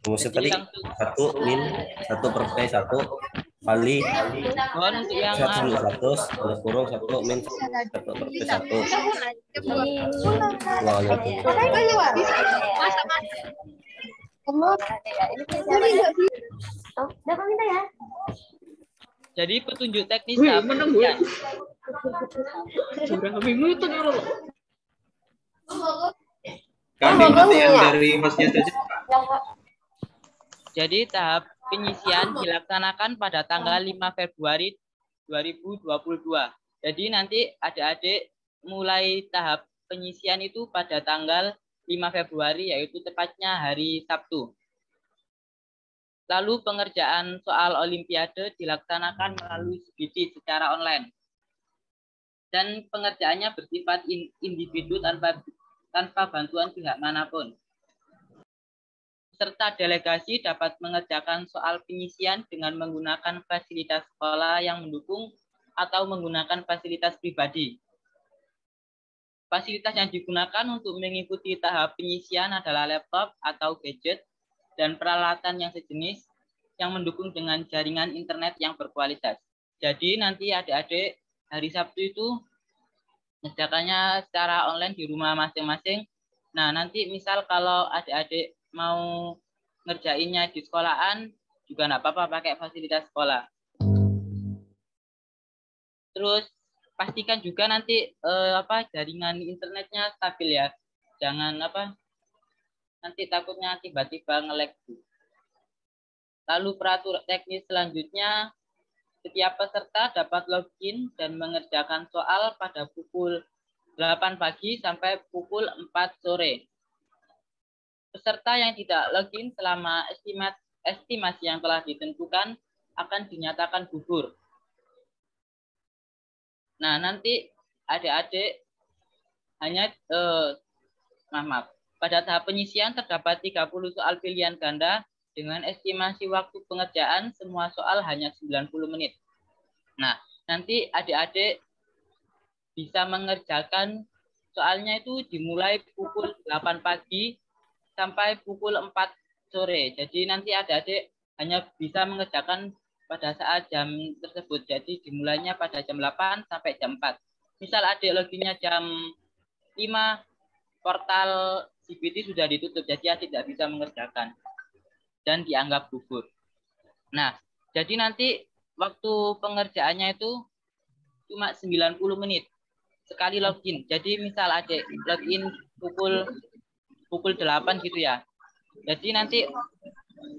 Rumusnya Jadi tadi langsung 1 min 1 per P 1 kali mohon untuk yang 100 min 100 ada kurung 1 min 1 per P 1. Wah, jadi petunjuk teknis tahap penelitian. Kami mati yang dari hostnya saja. Jadi tahap penyisian dilaksanakan pada tanggal 5 Februari 2022. Jadi nanti adik-adik mulai tahap penyisian itu pada tanggal 5 Februari yaitu tepatnya hari Sabtu. Lalu pengerjaan soal olimpiade dilaksanakan melalui CBT secara online. Dan pengerjaannya bersifat individu tanpa bantuan pihak manapun. Serta delegasi dapat mengerjakan soal penyisian dengan menggunakan fasilitas sekolah yang mendukung atau menggunakan fasilitas pribadi. Fasilitas yang digunakan untuk mengikuti tahap penyisian adalah laptop atau gadget dan peralatan yang sejenis yang mendukung dengan jaringan internet yang berkualitas. Jadi nanti adik-adik hari Sabtu itu ngerjakannya secara online di rumah masing-masing. Nah, nanti misal kalau adik-adik mau ngerjainnya di sekolahan juga nggak apa-apa pakai fasilitas sekolah. Terus pastikan juga nanti jaringan internetnya stabil ya. Jangan nanti takutnya tiba-tiba nge-lag. Lalu peraturan teknis selanjutnya, setiap peserta dapat login dan mengerjakan soal pada pukul 8 pagi sampai pukul 4 sore. Peserta yang tidak login selama estimasi yang telah ditentukan akan dinyatakan gugur. Nah, nanti adik-adik hanya pada tahap penyisian terdapat 30 soal pilihan ganda dengan estimasi waktu pengerjaan semua soal hanya 90 menit. Nah, nanti adik-adik bisa mengerjakan soalnya itu dimulai pukul 8 pagi sampai pukul 4 sore. Jadi nanti adik-adik hanya bisa mengerjakan pada saat jam tersebut. Jadi dimulainya pada jam 8 sampai jam 4. Misal adik loginnya jam 5, portal CBT sudah ditutup, jadi adik tidak bisa mengerjakan dan dianggap gugur. Nah, jadi nanti waktu pengerjaannya itu cuma 90 menit sekali login. Jadi misal adik login pukul 8 gitu ya. Jadi nanti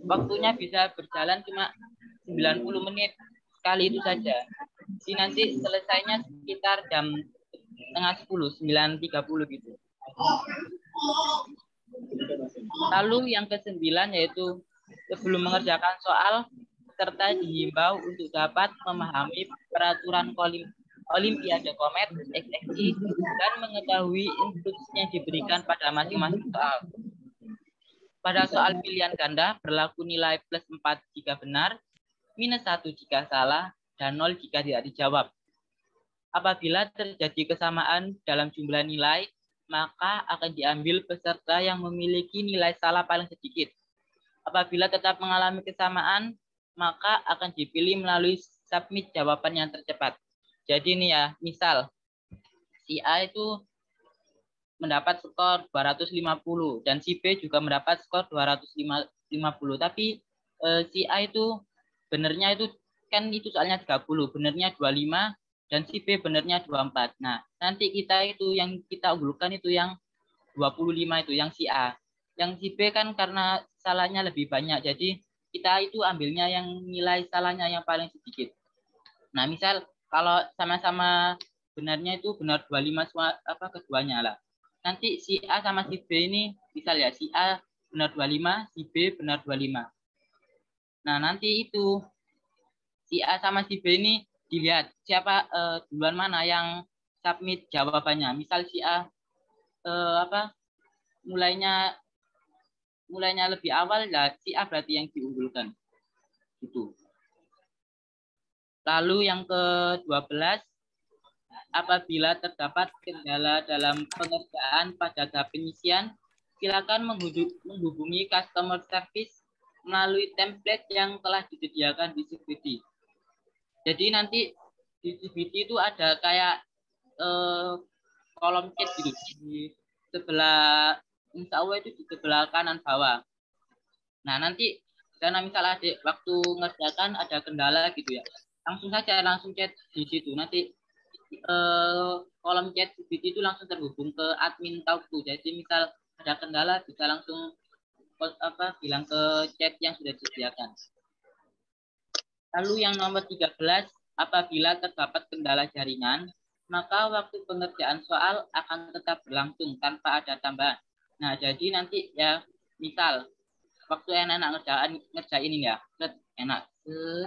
waktunya bisa berjalan cuma 90 menit sekali itu saja. Jadi nanti selesainya sekitar jam setengah 10, 9.30 gitu. Lalu yang ke-9 yaitu sebelum mengerjakan soal, peserta dihimbau untuk dapat memahami peraturan Olimpiade Komet XXI dan mengetahui instruksi yang diberikan pada masing-masing soal. Pada soal pilihan ganda berlaku nilai plus 4 jika benar, minus 1 jika salah, dan 0 jika tidak dijawab. Apabila terjadi kesamaan dalam jumlah nilai, maka akan diambil peserta yang memiliki nilai salah paling sedikit. Apabila tetap mengalami kesamaan, maka akan dipilih melalui submit jawaban yang tercepat. Jadi ini ya, misal si A itu mendapat skor 250 dan si B juga mendapat skor 250. Tapi si A itu benernya itu kan itu soalnya 30, benernya 25 dan si B benernya 24. Nah, nanti kita itu yang kita unggulkan itu yang 25 itu yang si A. Yang si B kan karena salahnya lebih banyak. Jadi kita itu ambilnya yang nilai salahnya yang paling sedikit. Nah, misal kalau sama-sama benarnya itu benar 25 keduanya lah. Nanti si A sama si B ini misal ya si A benar 25, si B benar 25. Nah, nanti itu si A sama si B ini dilihat siapa duluan mana yang submit jawabannya. Misal si A mulainya lebih awal ya si A berarti yang diunggulkan. Gitu. Lalu yang ke-12, apabila terdapat kendala dalam pengerjaan pada tahap penyisian, silakan menghubungi customer service melalui template yang telah disediakan di CBT. Jadi nanti di CBT itu ada kayak kolom chat gitu di sebelah, insya Allah itu di sebelah kanan bawah. Nah nanti karena misal adik waktu ngerjakan ada kendala gitu ya, langsung chat di situ. Nanti kolom chat CBT itu langsung terhubung ke admin Talkto. Jadi misal ada kendala bisa langsung bilang ke chat yang sudah disediakan. Lalu yang nomor 13, apabila terdapat kendala jaringan, maka waktu pengerjaan soal akan tetap berlangsung tanpa ada tambahan. Nah, jadi nanti ya misal waktu enak ngerjain ini ya, enak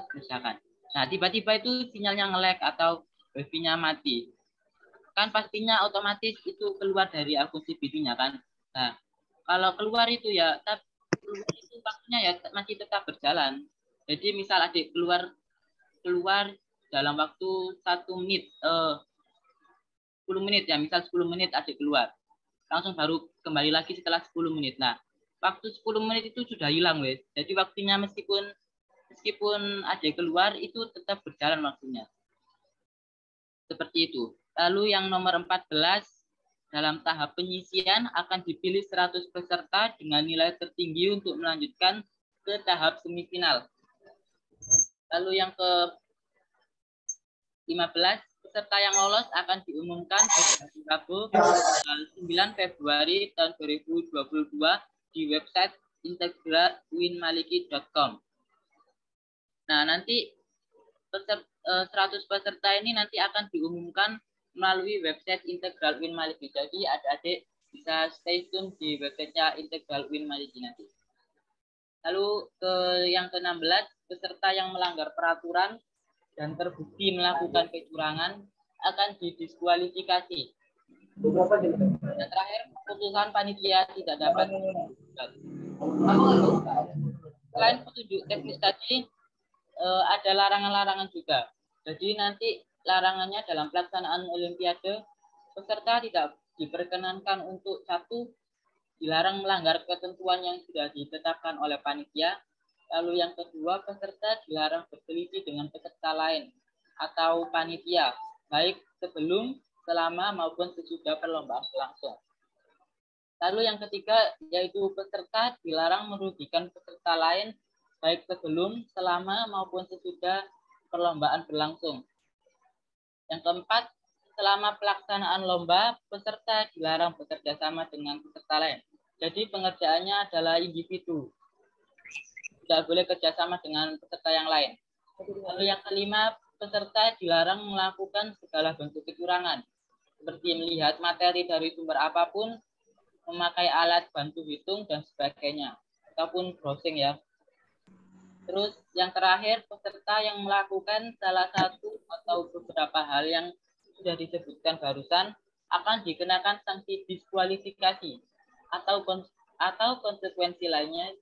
kerjakan. Nah, tiba-tiba itu sinyalnya nge-lag atau wifi-nya mati. Kan pastinya otomatis itu keluar dari akun CBT-nya kan. Nah, kalau keluar itu ya, keluar itu waktunya ya masih tetap berjalan. Jadi misal adik keluar dalam waktu 1 menit, 10 menit ya, misal 10 menit adik keluar. Langsung baru kembali lagi setelah 10 menit. Nah, waktu 10 menit itu sudah hilang wes. Jadi waktunya meskipun adik keluar itu tetap berjalan waktunya. Seperti itu. Lalu yang nomor 14, dalam tahap penyisian akan dipilih 100 peserta dengan nilai tertinggi untuk melanjutkan ke tahap semifinal. Lalu yang ke 15, peserta yang lolos akan diumumkan pada Rabu tanggal 9 Februari tahun 2022 di website integralwinmaliki.com. Nah, nanti 100 peserta ini nanti akan diumumkan melalui website Integral Win Maliki. Jadi adik-adik bisa stay tune di websitenya Integral Win Maliki nanti. Lalu yang ke-16, peserta yang melanggar peraturan dan terbukti melakukan kecurangan akan didiskualifikasi. Dan terakhir, keputusan panitia tidak dapat. Selain petunjuk teknis tadi, ada larangan-larangan juga. Jadi nanti larangannya dalam pelaksanaan Olimpiade, peserta tidak diperkenankan untuk satu, dilarang melanggar ketentuan yang sudah ditetapkan oleh panitia. Lalu yang kedua, peserta dilarang berselisih dengan peserta lain atau panitia, baik sebelum, selama, maupun sesudah perlombaan berlangsung. Lalu yang ketiga, yaitu peserta dilarang merugikan peserta lain, baik sebelum, selama, maupun sesudah perlombaan berlangsung. Yang keempat, selama pelaksanaan lomba, peserta dilarang bekerja sama dengan peserta lain. Jadi pengerjaannya adalah individu. Tidak boleh kerjasama dengan peserta yang lain. Lalu yang kelima, peserta dilarang melakukan segala bentuk kecurangan, seperti melihat materi dari sumber apapun, memakai alat bantu hitung, dan sebagainya. Ataupun browsing ya. Terus yang terakhir, peserta yang melakukan salah satu atau beberapa hal yang sudah disebutkan barusan akan dikenakan sanksi diskualifikasi atau konsekuensi lainnya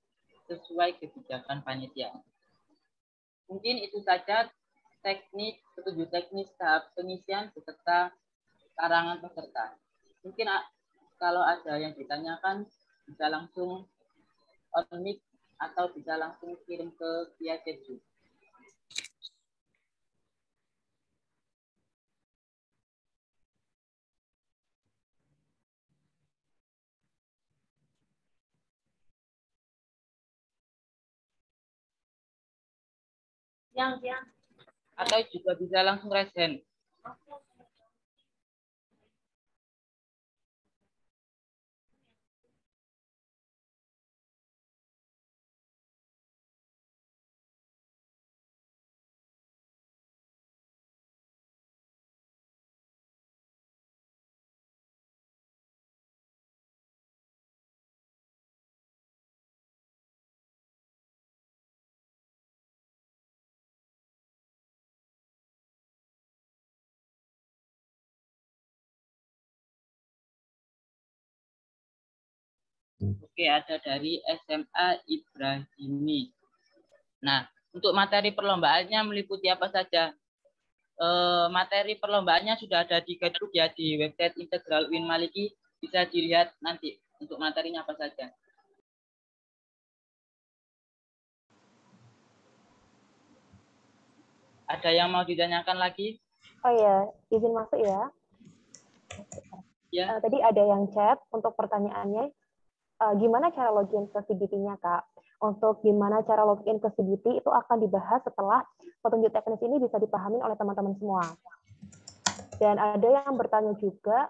sesuai kebijakan panitia. Mungkin itu saja petunjuk teknis tahap pengisian beserta karangan peserta. Mungkin kalau ada yang ditanyakan bisa langsung on mic atau bisa langsung kirim ke via chat. Yang. Atau juga bisa langsung raise hand. Oke, ada dari SMA Ibrahimi. Nah, untuk materi perlombaannya meliputi apa saja? Materi perlombaannya sudah ada di guidebook ya, di website Integral Win Maliki. Bisa dilihat nanti untuk materinya apa saja. Ada yang mau ditanyakan lagi? Oh ya, izin masuk ya. Ya. Tadi ada yang chat untuk pertanyaannya, gimana cara login ke CBT-nya, Kak? Untuk gimana cara login ke CBT itu akan dibahas setelah petunjuk teknis ini bisa dipahami oleh teman-teman semua. Dan ada yang bertanya juga,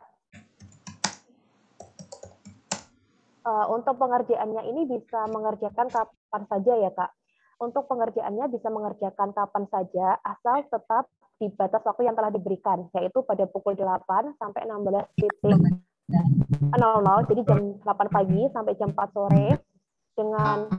untuk pengerjaannya ini bisa mengerjakan kapan saja ya, Kak? Untuk pengerjaannya bisa mengerjakan kapan saja, asal tetap di batas waktu yang telah diberikan, yaitu pada pukul 8 sampai 16.00, jadi jam 8 pagi sampai jam 4 sore, dengan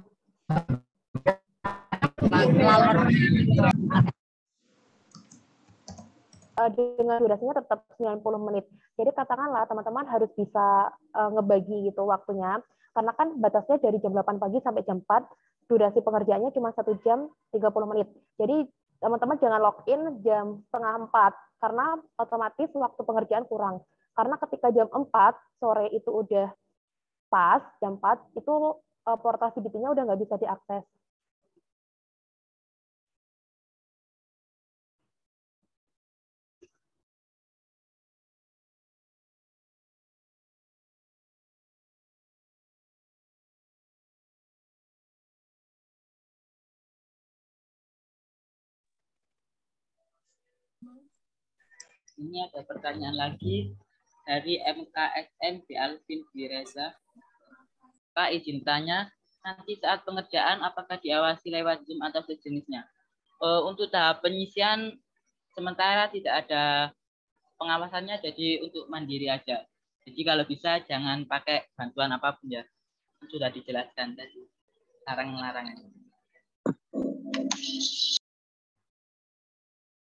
durasinya tetap 90 menit. Jadi katakanlah teman-teman harus bisa ngebagi gitu waktunya, karena kan batasnya dari jam 8 pagi sampai jam 4, durasi pengerjaannya cuma 1 jam 30 menit. Jadi teman-teman jangan login jam setengah 4, karena otomatis waktu pengerjaan kurang. Karena ketika jam 4 sore itu udah pas, jam 4 itu portal CBT-nya udah nggak bisa diakses. Ini ada pertanyaan lagi dari MKSM di Alvin Bireza. Pak, izin tanya, nanti saat pengerjaan apakah diawasi lewat Zoom atau sejenisnya? Untuk tahap penyisian sementara tidak ada pengawasannya, jadi untuk mandiri aja. Jadi kalau bisa jangan pakai bantuan apapun ya. Sudah dijelaskan tadi. Larang-larangnya.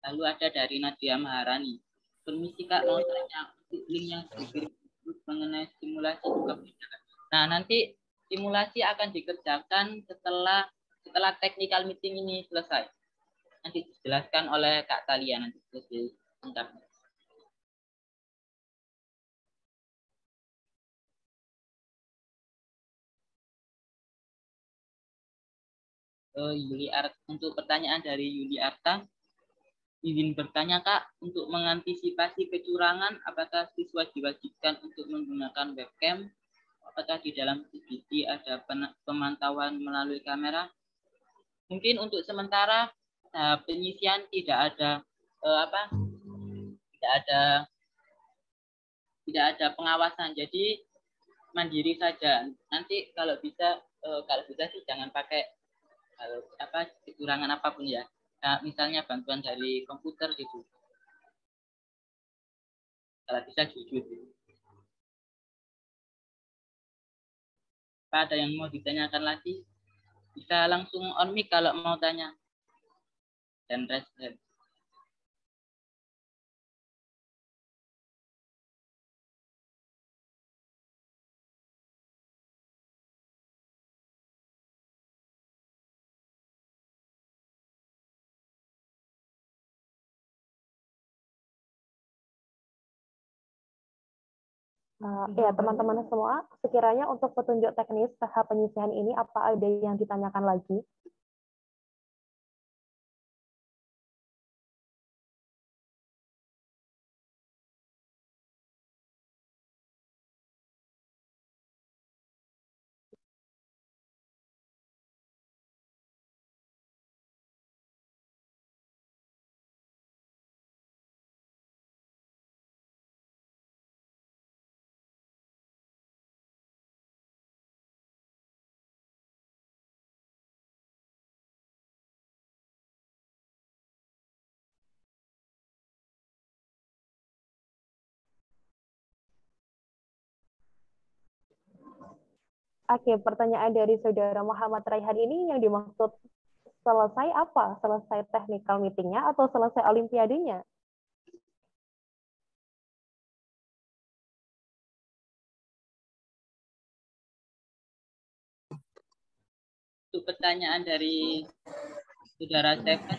Lalu ada dari Nadia Maharani. Permisi Kak, mau tanya untuk link yang dikirim mengenai simulasi juga. Nah, nanti simulasi akan dikerjakan setelah technical meeting ini selesai. Nanti dijelaskan oleh Kak Talia nanti selesai. Yuli Arta, untuk pertanyaan dari Yuli Arta, izin bertanya Kak, untuk mengantisipasi kecurangan, apakah siswa diwajibkan untuk menggunakan webcam? Apakah di dalam CBT ada pemantauan melalui kamera? Mungkin untuk sementara penyisian tidak ada pengawasan, jadi mandiri saja. Nanti kalau bisa sih jangan pakai kecurangan apapun ya. Nah, misalnya bantuan dari komputer gitu. Kalau bisa jujur. Apa ada yang mau ditanyakan lagi? Bisa langsung on mic kalau mau tanya. Dan raise hand. Ya, teman-teman semua, sekiranya untuk petunjuk teknis tahap penyisian ini, apa ada yang ditanyakan lagi? Oke, pertanyaan dari Saudara Muhammad Raihan ini yang dimaksud selesai apa? Selesai technical meeting-nya atau selesai olimpiadenya? Untuk pertanyaan dari Saudara Stephen,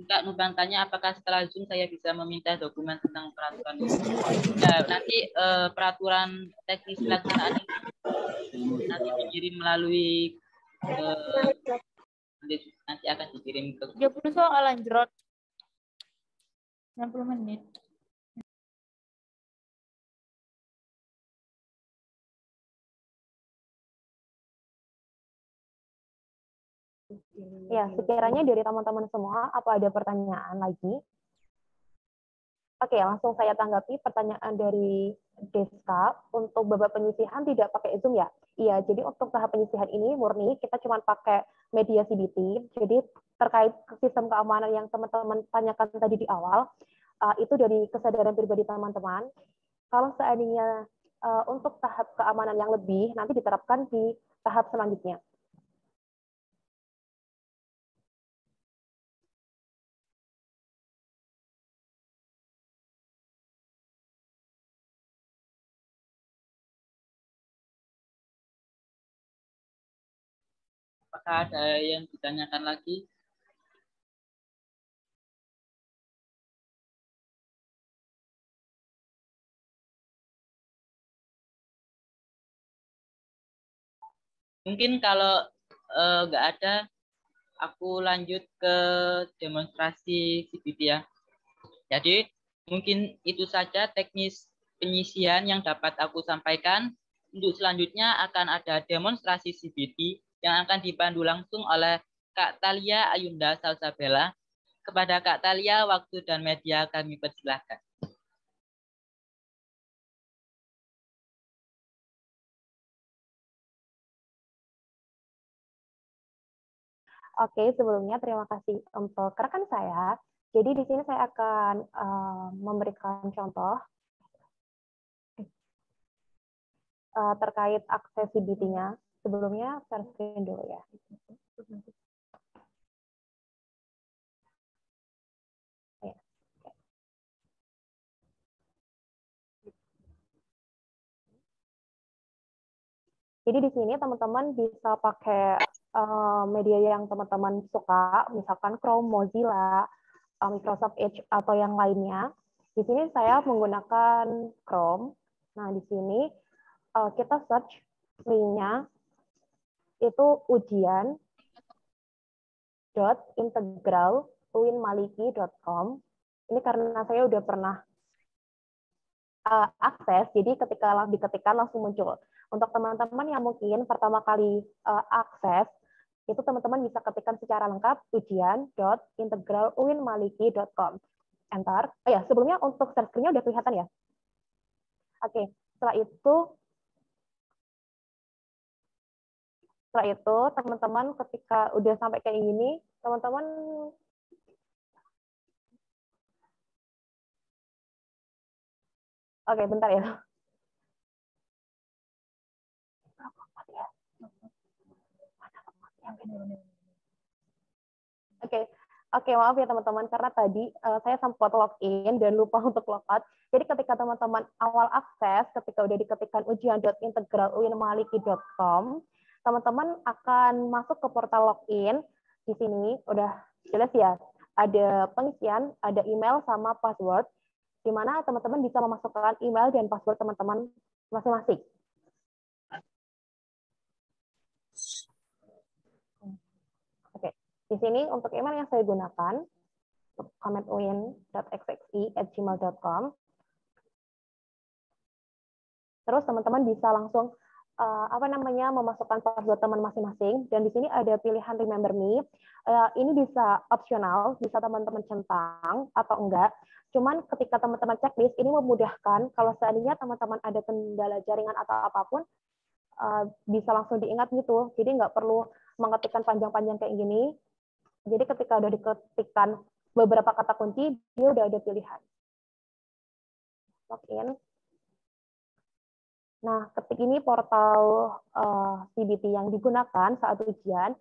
Kak Nubang tanya apakah setelah Zoom saya bisa meminta dokumen tentang peraturan ini. Ya, nanti peraturan teknis pelaksanaan ini nanti dikirim melalui nanti akan dikirim ke 30 soal anjrot. 60 menit. Ya, sekiranya dari teman-teman semua, apa ada pertanyaan lagi? Oke, langsung saya tanggapi pertanyaan dari Deska. Untuk babak penyisihan tidak pakai Zoom ya? Iya, jadi untuk tahap penyisihan ini murni kita cuma pakai media CBT. Jadi terkait sistem keamanan yang teman-teman tanyakan tadi di awal, itu dari kesadaran pribadi teman-teman. Kalau seandainya untuk tahap keamanan yang lebih, nanti diterapkan di tahap selanjutnya. Apakah ada yang ditanyakan lagi? Mungkin kalau nggak ada, aku lanjut ke demonstrasi CBT ya. Jadi mungkin itu saja teknis penyisian yang dapat aku sampaikan. Untuk selanjutnya akan ada demonstrasi CBT yang akan dipandu langsung oleh Kak Talia Ayunda Salsabella. Kepada Kak Talia, waktu dan media kami persilahkan. Oke, sebelumnya terima kasih untuk rekan saya. Jadi di sini saya akan memberikan contoh terkait accessibility-nya. Sebelumnya share screen dulu ya. Jadi di sini teman-teman bisa pakai media yang teman-teman suka, misalkan Chrome, Mozilla, Microsoft Edge, atau yang lainnya. Di sini saya menggunakan Chrome. Nah, di sini kita search linknya itu ujian.integral.uinmaliki.com. Ini karena saya udah pernah akses, jadi ketika diketikkan langsung muncul. Untuk teman-teman yang mungkin pertama kali akses, itu teman-teman bisa ketikkan secara lengkap ujian.integraluinmaliki.com. Enter. Oh ya, sebelumnya untuk share screen-nya udah kelihatan ya? Oke, setelah itu teman-teman ketika udah sampai kayak gini, teman-teman oke, bentar ya. Oke, maaf ya teman-teman, karena tadi saya sempat login dan lupa untuk logout. Jadi ketika teman-teman awal akses, ketika udah diketikkan ujian.integraluinmaliki.com, teman-teman akan masuk ke portal login. Di sini udah jelas ya, ada pengisian, ada email sama password, di mana teman-teman bisa memasukkan email dan password teman-teman masing-masing. Oke, di sini untuk email yang saya gunakan, commentuin.xxi@gmail.com. Terus teman-teman bisa langsung memasukkan password teman masing-masing, dan di sini ada pilihan Remember Me. Ini bisa opsional, bisa teman-teman centang atau enggak. Cuman ketika teman-teman checklist, ini memudahkan kalau seandainya teman-teman ada kendala jaringan atau apapun, bisa langsung diingat gitu. Jadi nggak perlu mengetikkan panjang-panjang kayak gini. Jadi ketika udah diketikkan beberapa kata kunci, dia udah ada pilihan. Login. Nah, ketik ini portal CBT yang digunakan saat ujian.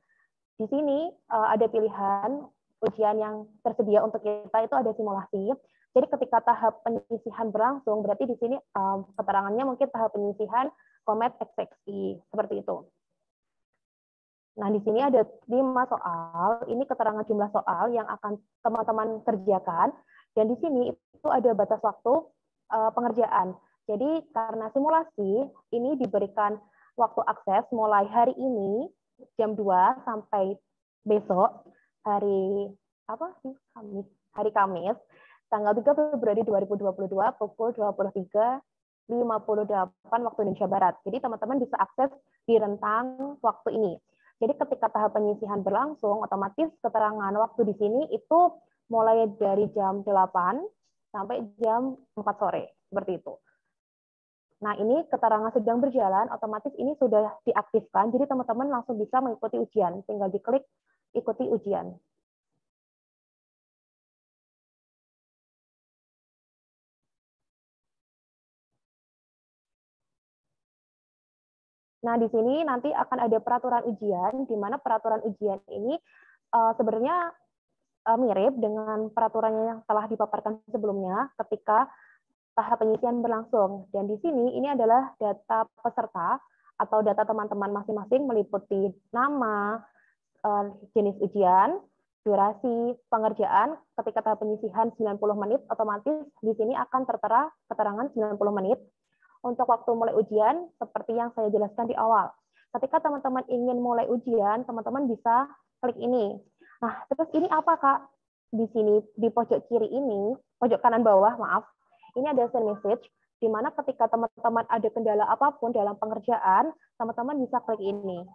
Di sini ada pilihan ujian yang tersedia untuk kita, itu ada simulasi. Jadi ketika tahap penyisihan berlangsung, berarti di sini keterangannya mungkin tahap penyisihan Comet XXI, seperti itu. Nah, di sini ada 5 soal, ini keterangan jumlah soal yang akan teman-teman kerjakan, dan di sini itu ada batas waktu pengerjaan. Jadi karena simulasi, ini diberikan waktu akses mulai hari ini, jam 2 sampai besok, hari Kamis. tanggal 3 Februari 2022 pukul 23.58 waktu Indonesia Barat. Jadi teman-teman bisa akses di rentang waktu ini. Jadi ketika tahap penyisihan berlangsung, otomatis keterangan waktu di sini itu mulai dari jam 8 sampai jam 4 sore, seperti itu. Nah, ini keterangan sedang berjalan, otomatis ini sudah diaktifkan, jadi teman-teman langsung bisa mengikuti ujian. Tinggal diklik ikuti ujian. Nah, di sini nanti akan ada peraturan ujian, di mana peraturan ujian ini sebenarnya mirip dengan peraturan yang telah dipaparkan sebelumnya ketika tahap penyisihan berlangsung. Dan di sini ini adalah data peserta atau data teman-teman masing-masing meliputi nama, jenis ujian, durasi pengerjaan. Ketika tahap penyisihan 90 menit, otomatis di sini akan tertera keterangan 90 menit. Untuk waktu mulai ujian, seperti yang saya jelaskan di awal. Ketika teman-teman ingin mulai ujian, teman-teman bisa klik ini. Nah, terus ini apa, Kak? Di sini, di pojok kiri ini, pojok kanan bawah, maaf, ini ada send message, di mana ketika teman-teman ada kendala apapun dalam pengerjaan, teman-teman bisa klik ini.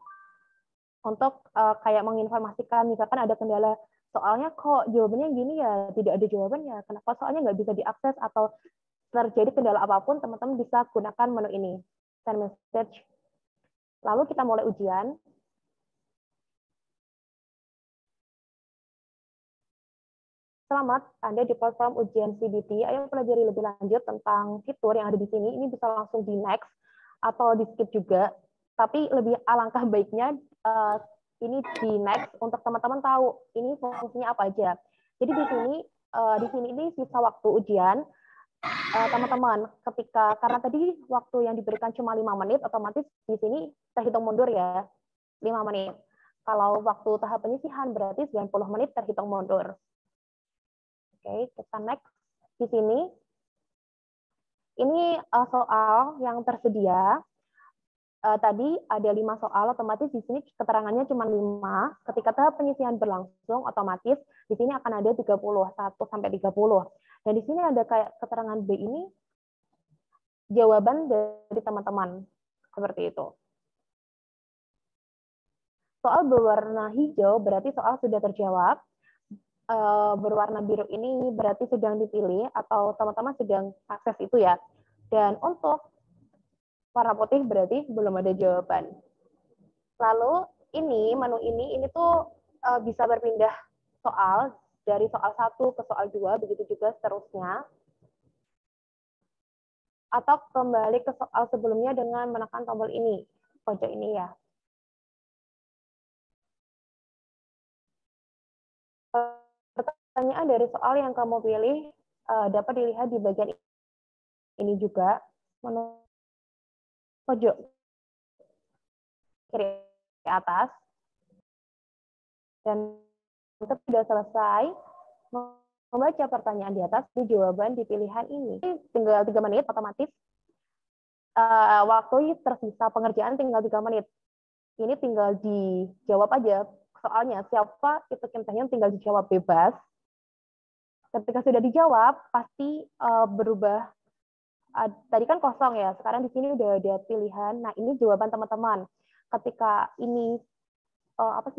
Untuk kayak menginformasikan, misalkan ada kendala, soalnya kok jawabannya gini ya, tidak ada jawabannya, kenapa soalnya nggak bisa diakses, atau terjadi kendala apapun, teman-teman bisa gunakan menu ini, send message. Lalu kita mulai ujian. Selamat, Anda di platform ujian CBT. Ayo pelajari lebih lanjut tentang fitur yang ada di sini. Ini bisa langsung di next atau di skip juga. Tapi lebih alangkah baiknya ini di next untuk teman-teman tahu ini fungsinya apa aja. Jadi di sini ini sisa waktu ujian. Teman-teman, karena tadi waktu yang diberikan cuma 5 menit, otomatis di sini terhitung mundur ya, 5 menit. Kalau waktu tahap penyisihan berarti 90 menit terhitung mundur. Oke, kita next. Di sini, ini soal yang tersedia. Tadi ada 5 soal, otomatis di sini keterangannya cuma 5. Ketika tahap penyisihan berlangsung, otomatis di sini akan ada 30, 1-30. Dan di sini ada kayak keterangan B ini, jawaban dari teman-teman. Seperti itu. Soal berwarna hijau berarti soal sudah terjawab. Berwarna biru ini berarti sedang dipilih atau teman-teman sedang akses itu ya. Dan untuk warna putih berarti belum ada jawaban. Lalu menu ini tuh bisa berpindah soal dari soal 1 ke soal 2, begitu juga seterusnya. Atau kembali ke soal sebelumnya dengan menekan tombol ini, pojok ini ya. Pertanyaan dari soal yang kamu pilih dapat dilihat di bagian ini juga, menu pojok kiri atas. Dan untuk sudah selesai membaca pertanyaan di atas, di jawaban di pilihan ini. Tinggal 3 menit otomatis. Waktu tersisa pengerjaan tinggal 3 menit. Ini tinggal dijawab aja. Soalnya siapa itu Kim Taehyun tinggal dijawab bebas. Ketika sudah dijawab, pasti berubah. Tadi kan kosong ya, sekarang di sini udah ada pilihan. Nah, ini jawaban teman-teman. Ketika ini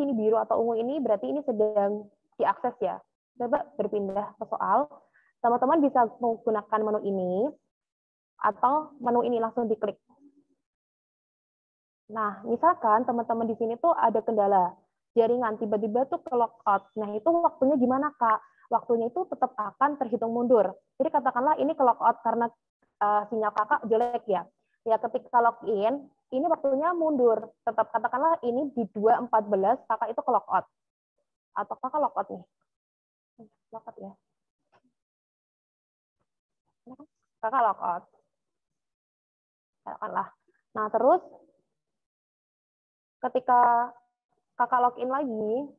ini biru atau ungu ini berarti ini sedang diakses ya. Coba berpindah ke soal. Teman-teman bisa menggunakan menu ini atau menu ini langsung diklik. Nah, misalkan teman-teman di sini tuh ada kendala jaringan, tiba-tiba tuh ke logout. Nah, itu waktunya gimana, Kak? Waktunya itu tetap akan terhitung mundur. Jadi katakanlah ini ke logout karena sinyal kakak jelek ya. Ya, ketika login, ini waktunya mundur. Tetap katakanlah ini di 2.14, kakak itu ke logout. Atau kakak logout nih. Logout ya. Kakak logout. Katakanlah. Nah, terus ketika kakak login lagi,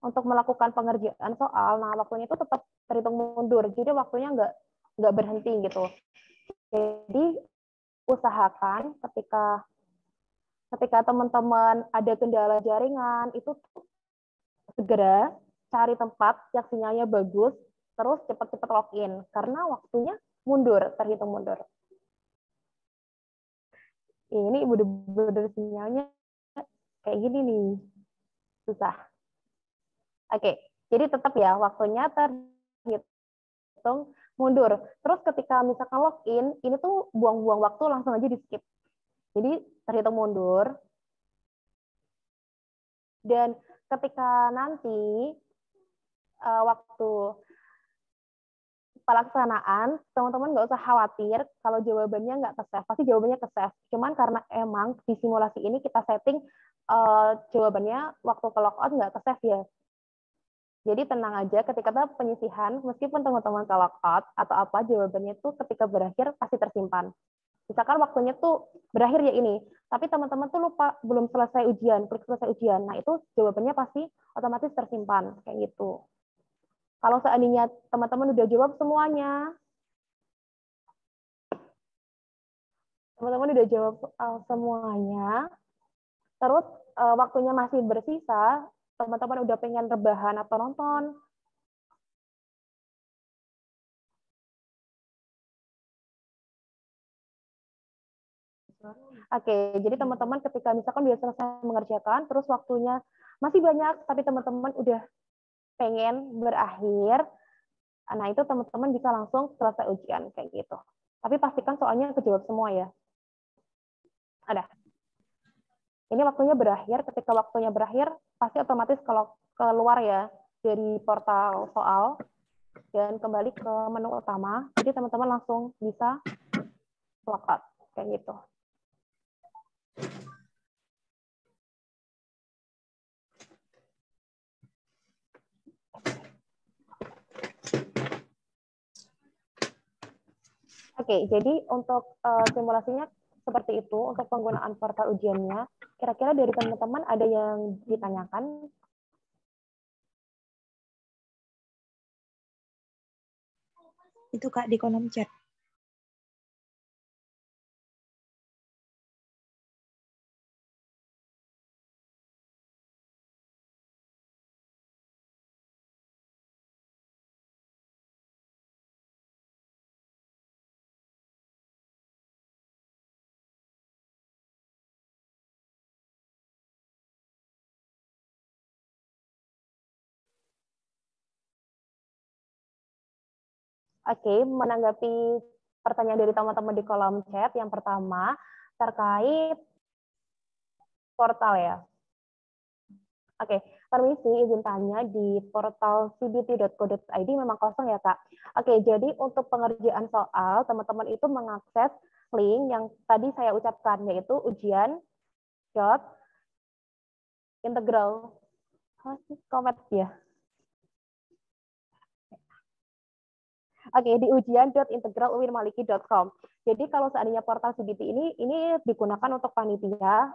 untuk melakukan pengerjaan soal, nah waktunya itu tetap terhitung mundur. Jadi waktunya nggak berhenti gitu. Jadi usahakan ketika teman-teman ada kendala jaringan, itu segera cari tempat yang sinyalnya bagus, terus cepat-cepat login, karena waktunya mundur, terhitung mundur. Ini bener-bener sinyalnya kayak gini nih, susah. Oke, jadi tetap ya, waktunya terhitung mundur. Terus ketika misalkan login, ini tuh buang-buang waktu, langsung aja di skip. Jadi terhitung mundur. Dan ketika nanti waktu pelaksanaan, teman-teman nggak usah khawatir kalau jawabannya nggak ke-save. Pasti jawabannya ke-save. Cuman karena emang di simulasi ini kita setting jawabannya waktu ke logout nggak ke-save ya. Jadi tenang aja ketika penyisihan, meskipun teman-teman ke logout atau apa, jawabannya tuh ketika berakhir pasti tersimpan. Misalkan waktunya tuh berakhir ya ini, tapi teman-teman tuh lupa belum selesai ujian, klik selesai ujian. Nah, itu jawabannya pasti otomatis tersimpan kayak gitu. Kalau seandainya teman-teman udah jawab semuanya, terus waktunya masih bersisa, teman-teman udah pengen rebahan atau nonton, oke, jadi teman-teman ketika misalkan udah selesai mengerjakan, terus waktunya masih banyak, tapi teman-teman udah pengen berakhir, nah itu teman-teman bisa langsung selesai ujian kayak gitu. Tapi pastikan soalnya kejawab semua ya. Ada. Ini waktunya berakhir, ketika waktunya berakhir, pasti otomatis kalau keluar ya dari portal soal, dan kembali ke menu utama, jadi teman-teman langsung bisa logout kayak gitu. Oke, jadi untuk simulasinya seperti itu untuk penggunaan portal ujiannya. Kira-kira dari teman-teman ada yang ditanyakan? Itu Kak di kolom chat. Oke, menanggapi pertanyaan dari teman-teman di kolom chat, yang pertama terkait portal ya. Oke, permisi izin tanya di portal cbt.co.id memang kosong ya Kak? Oke, jadi untuk pengerjaan soal, teman-teman itu mengakses link yang tadi saya ucapkan, yaitu ujian.integral. Komet ya. Oke, di ujian.integraluwinmaliki.com. Jadi kalau seandainya portal CBT ini digunakan untuk panitia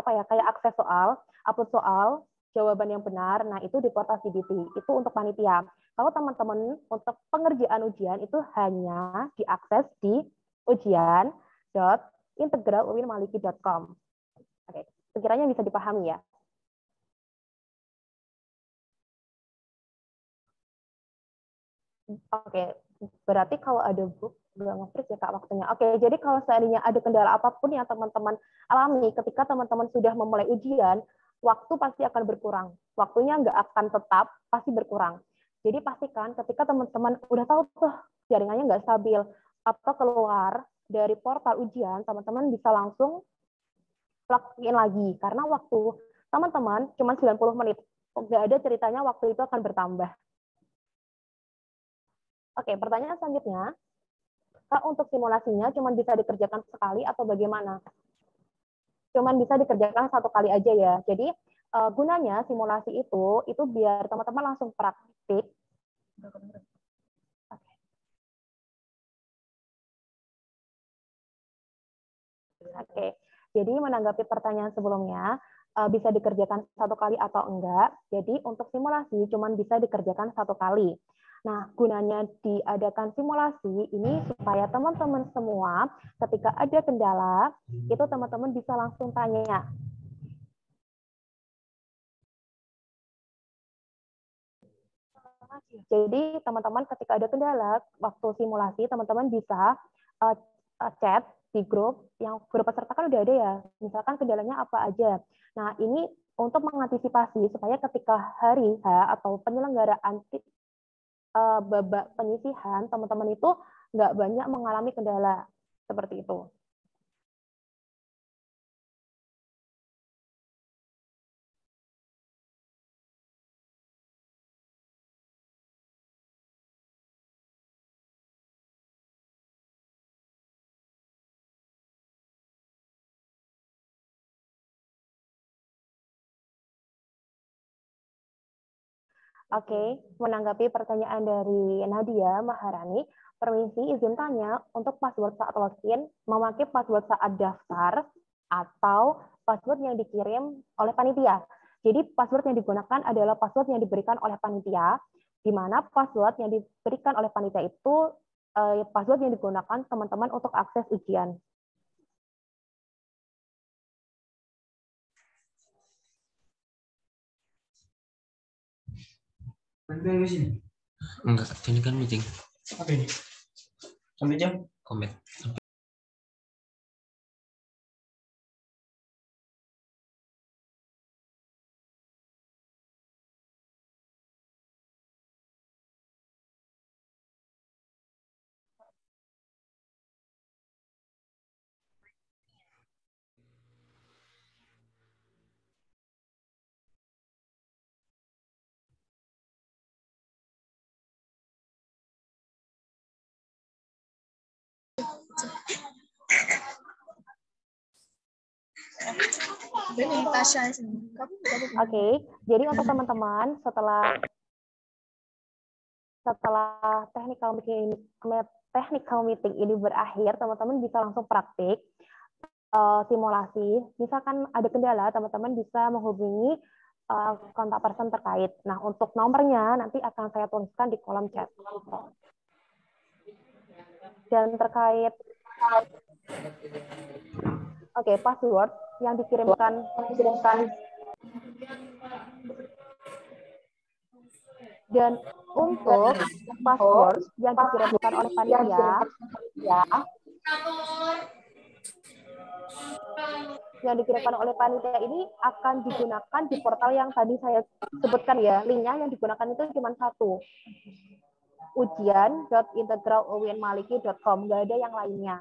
kayak akses soal, upload soal, jawaban yang benar. Nah, itu di portal CBT. Itu untuk panitia. Kalau teman-teman untuk pengerjaan ujian itu hanya diakses di ujian.integraluwinmaliki.com. Oke, sekiranya bisa dipahami ya. Oke, berarti kalau ada book nggak nge-freeze ya Kak waktunya. Oke, jadi kalau seandainya ada kendala apapun yang teman-teman alami ketika teman-teman sudah memulai ujian, waktu pasti akan berkurang. Waktunya nggak akan tetap, pasti berkurang. Jadi pastikan ketika teman-teman udah tahu tuh jaringannya nggak stabil atau keluar dari portal ujian, teman-teman bisa langsung login lagi. Karena waktu teman-teman cuma 90 menit. Nggak ada ceritanya waktu itu akan bertambah. Oke, pertanyaan selanjutnya, Kak, untuk simulasinya cuma bisa dikerjakan sekali atau bagaimana? Cuma bisa dikerjakan satu kali aja ya. Jadi gunanya simulasi itu biar teman-teman langsung praktik. Oke, jadi menanggapi pertanyaan sebelumnya, bisa dikerjakan satu kali atau enggak. Jadi untuk simulasi cuma bisa dikerjakan satu kali. Nah, gunanya diadakan simulasi ini supaya teman-teman semua ketika ada kendala, itu teman-teman bisa langsung tanya. Jadi teman-teman ketika ada kendala waktu simulasi, teman-teman bisa chat di grup yang grup peserta kan udah ada ya. Misalkan kendalanya apa aja. Nah, ini untuk mengantisipasi supaya ketika hari H atau penyelenggaraan babak penyisihan, teman-teman itu nggak banyak mengalami kendala seperti itu. Oke, menanggapi pertanyaan dari Nadia Maharani, permisi izin tanya, untuk password saat login, memakai password saat daftar, atau password yang dikirim oleh panitia. Jadi password yang digunakan adalah password yang diberikan oleh panitia, di mana password yang diberikan oleh panitia itu password yang digunakan teman-teman untuk akses ujian. Enggak, ini kan meeting. Apa ini? Sampai jam? Komen. Oke, jadi untuk teman-teman setelah technical meeting ini berakhir, teman-teman bisa langsung praktik simulasi. Misalkan ada kendala, teman-teman bisa menghubungi kontak person terkait. Nah, untuk nomornya nanti akan saya tuliskan di kolom chat. Dan terkait password yang dikirimkan dan untuk password yang dikirimkan oleh panitia ini akan digunakan di portal yang tadi saya sebutkan ya. Linknya yang digunakan itu cuma satu, ujian.integraluinmaliki.com, nggak ada yang lainnya.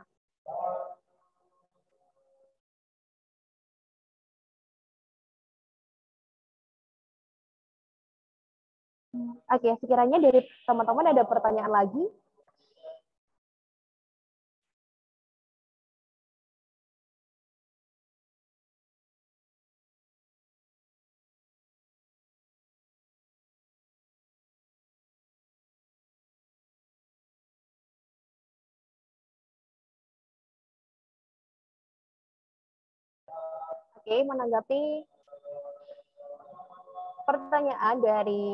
Oke, sekiranya dari teman-teman ada pertanyaan lagi? Oke, menanggapi pertanyaan dari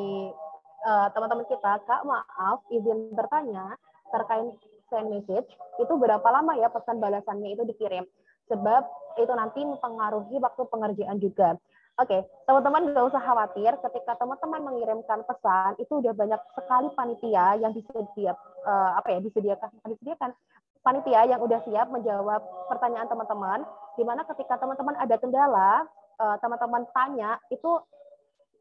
teman-teman kita, Kak, maaf, izin bertanya terkait send message, itu berapa lama ya pesan balasannya itu dikirim? Sebab itu nanti mempengaruhi waktu pengerjaan juga. Oke, teman-teman nggak usah khawatir, ketika teman-teman mengirimkan pesan, itu udah banyak sekali panitia yang disediakan panitia yang udah siap menjawab pertanyaan teman-teman, di mana ketika teman-teman ada kendala, teman-teman tanya, itu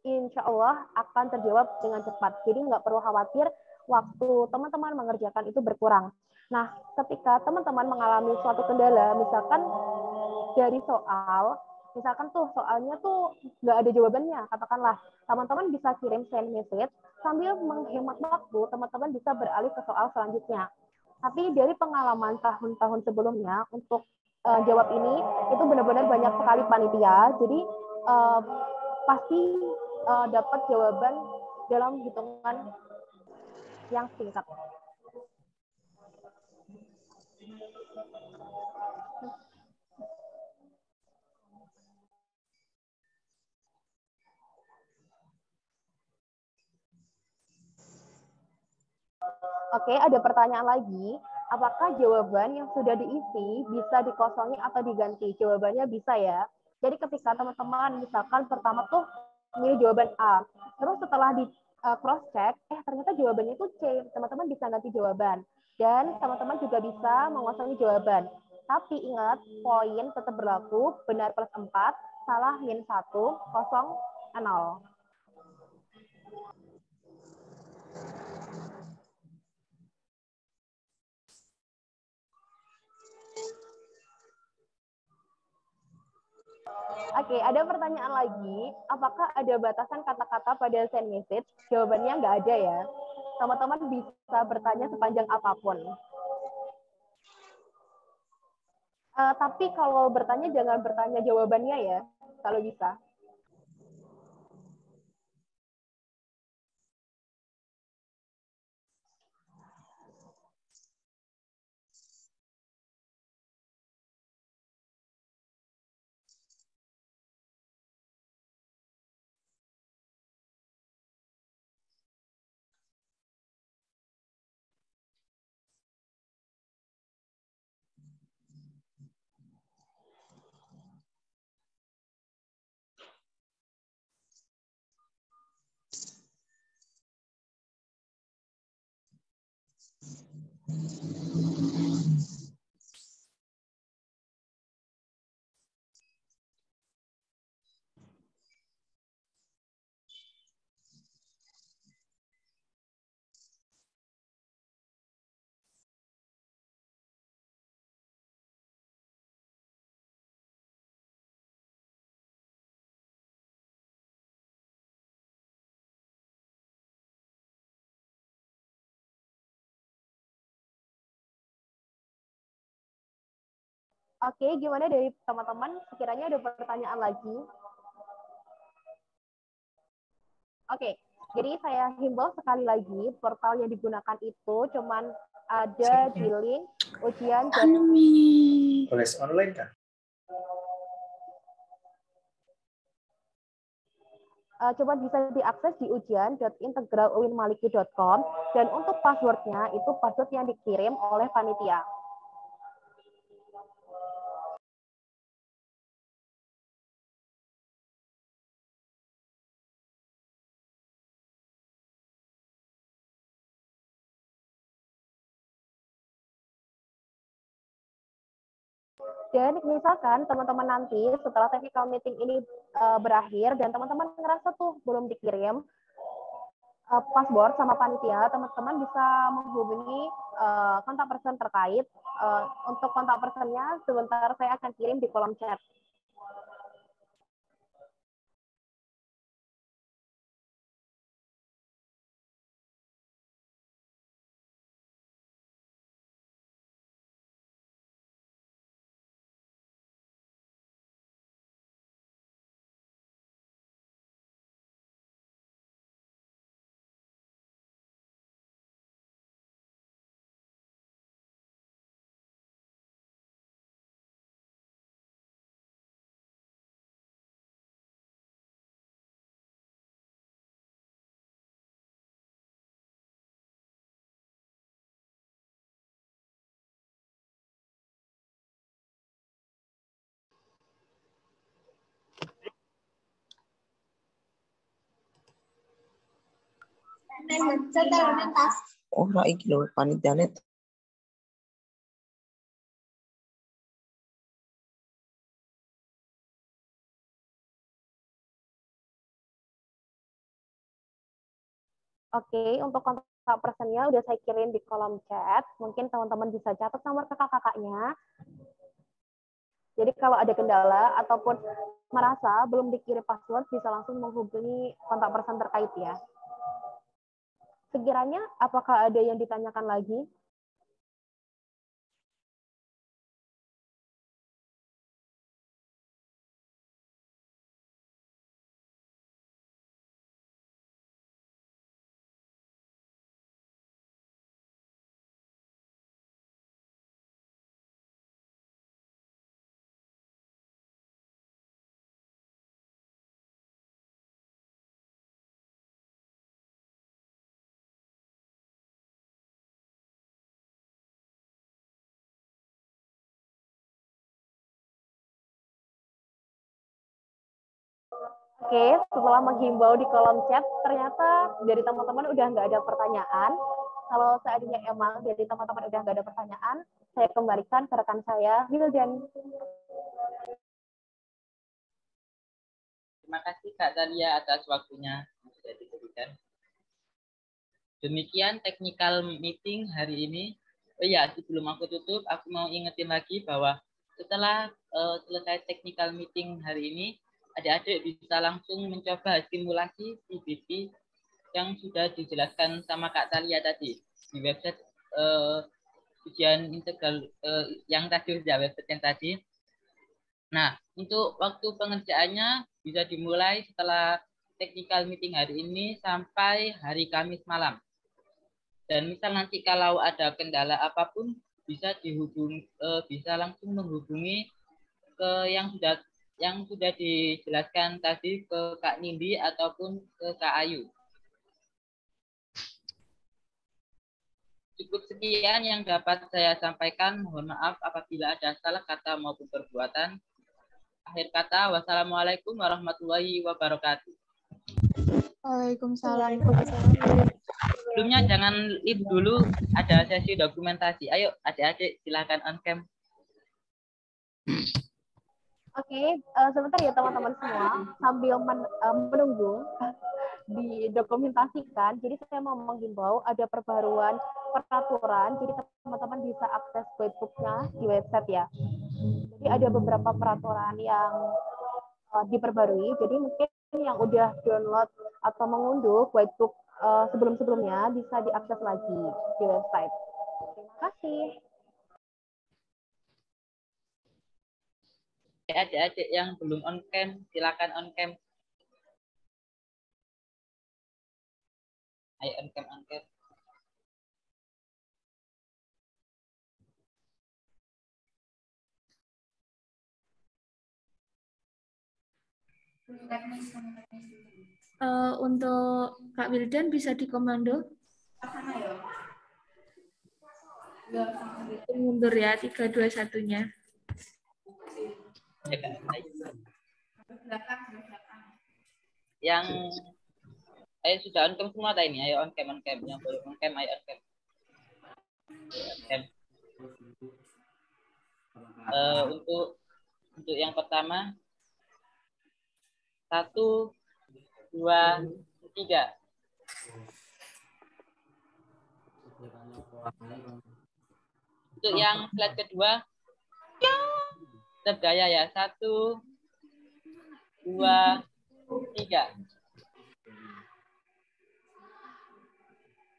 insya Allah akan terjawab dengan cepat. Jadi nggak perlu khawatir waktu teman-teman mengerjakan itu berkurang. Nah, ketika teman-teman mengalami suatu kendala, misalkan dari soal, misalkan tuh soalnya tuh nggak ada jawabannya, katakanlah teman-teman bisa kirim send message sambil menghemat waktu, teman-teman bisa beralih ke soal selanjutnya. Tapi dari pengalaman tahun-tahun sebelumnya untuk jawab ini, itu benar-benar banyak sekali panitia, jadi pasti dapat jawaban dalam hitungan yang singkat. Oke, ada pertanyaan lagi. Apakah jawaban yang sudah diisi bisa dikosongi atau diganti? Jawabannya bisa ya. Jadi ketika teman-teman misalkan pertama tuh milih jawaban A, terus setelah cross check, ternyata jawabannya itu C. Teman-teman bisa ganti jawaban. Dan teman-teman juga bisa mengosongi jawaban. Tapi ingat, poin tetap berlaku, benar plus 4, salah min 1, kosong 0. Oke, ada pertanyaan lagi. Apakah ada batasan kata-kata pada send message? Jawabannya nggak ada ya. Teman-teman bisa bertanya sepanjang apapun. Tapi kalau bertanya jangan bertanya jawabannya ya, kalau bisa. Oke, gimana dari teman-teman? Sekiranya ada pertanyaan lagi? Oke, jadi saya himbau sekali lagi, portal yang digunakan itu cuman ada di link ujian dan Les online kan? coba bisa diakses di ujian.integraluinmaliki.com dan untuk passwordnya itu password yang dikirim oleh panitia. Dan misalkan teman-teman nanti setelah technical meeting ini berakhir dan teman-teman ngerasa tuh belum dikirim password sama panitia, teman-teman bisa menghubungi kontak person terkait. Untuk kontak personnya sebentar saya akan kirim di kolom chat. Ora iki lho panitiane. Oke, untuk kontak personnya udah saya kirim di kolom chat. Mungkin teman-teman bisa catat nomor kakak-kakaknya. Jadi kalau ada kendala ataupun merasa belum dikirim password, bisa langsung menghubungi kontak person terkait ya. Sekiranya, apakah ada yang ditanyakan lagi? Oke, setelah menghimbau di kolom chat, ternyata dari teman-teman udah nggak ada pertanyaan. Kalau seandainya emang dari teman-teman udah nggak ada pertanyaan, saya kembalikan ke rekan saya, Wildan. Terima kasih Kak Dalia atas waktunya yang sudah diberikan. Demikian technical meeting hari ini. Oh ya, sebelum aku tutup, aku mau ingetin lagi bahwa setelah selesai technical meeting hari ini, adik-adik bisa langsung mencoba simulasi PBB yang sudah dijelaskan sama Kak Talia tadi di website ujian integral yang tadi sudah website yang tadi. Nah, untuk waktu pengerjaannya bisa dimulai setelah technical meeting hari ini sampai hari Kamis malam. Dan misal nanti kalau ada kendala apapun bisa bisa langsung menghubungi ke yang sudah dijelaskan tadi ke Kak Nindi ataupun ke Kak Ayu. Cukup sekian yang dapat saya sampaikan. Mohon maaf apabila ada salah kata maupun perbuatan. Akhir kata, wassalamualaikum warahmatullahi wabarakatuh. Waalaikumsalam. Sebelumnya jangan leave dulu, ada sesi dokumentasi. Ayo adik-adik silakan on cam. Oke, sebentar ya teman-teman semua, sambil menunggu didokumentasikan. Jadi saya mau menghimbau ada perbaruan peraturan, jadi teman-teman bisa akses whitebook-nya di website ya. Jadi ada beberapa peraturan yang diperbarui, jadi mungkin yang udah download atau mengunduh whitebook sebelum-sebelumnya bisa diakses lagi di website. Terima kasih. Adik-adik yang belum on cam, silakan on cam. Ayo on cam, on cam. Untuk Kak Wildan bisa dikomando. Mundur ya, 3, 2, 1-nya. Yang ayo sudah on cam semua tadi ini, ayo on cam, on cam. Yang belum on cam, ayo on cam. On cam. Untuk yang pertama, 1, 2, 3. Untuk yang slide kedua, tergaya ya. 1, 2, 3.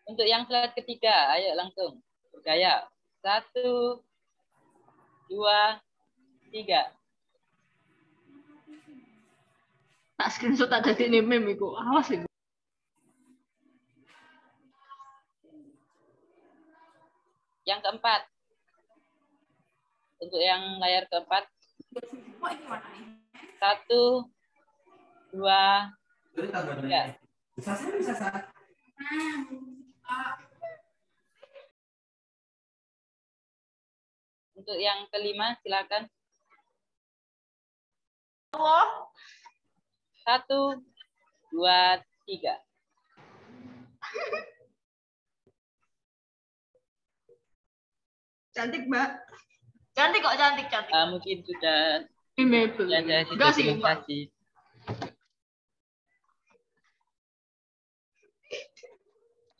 Untuk yang slide ketiga, ayo langsung bergaya. 1, 2, 3. Tak screenshot tak jadi ini meme iku. Awas iku. Yang keempat. Untuk yang layar keempat. 1, 2, 3. Untuk yang kelima, silakan. 1, 2, 3. Cantik, Mbak. Cantik kok, cantik. Mungkin sudah Enggak sih, dokumentasi.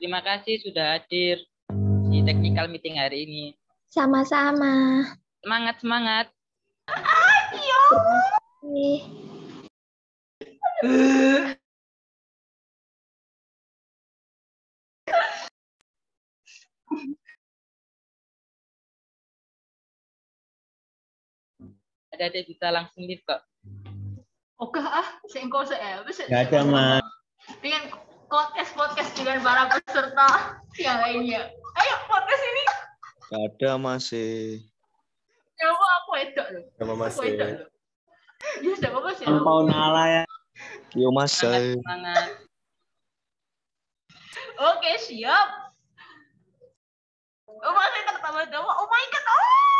Terima kasih sudah hadir di technical meeting hari ini. Sama-sama. Semangat, semangat. Ada bisa langsung live kok. Oke sengko Gak ada, Mas. dengan podcast dengan para peserta yang lainnya. Ayo podcast ini. Gak ada masih. Coba aku edok loh. Sama masih. Ya sudah apa sih? Ampau nala ya. Yo masih. Semangat. Oke, siap. Oh, masih tertawa-tawa. Oh my god. Oh.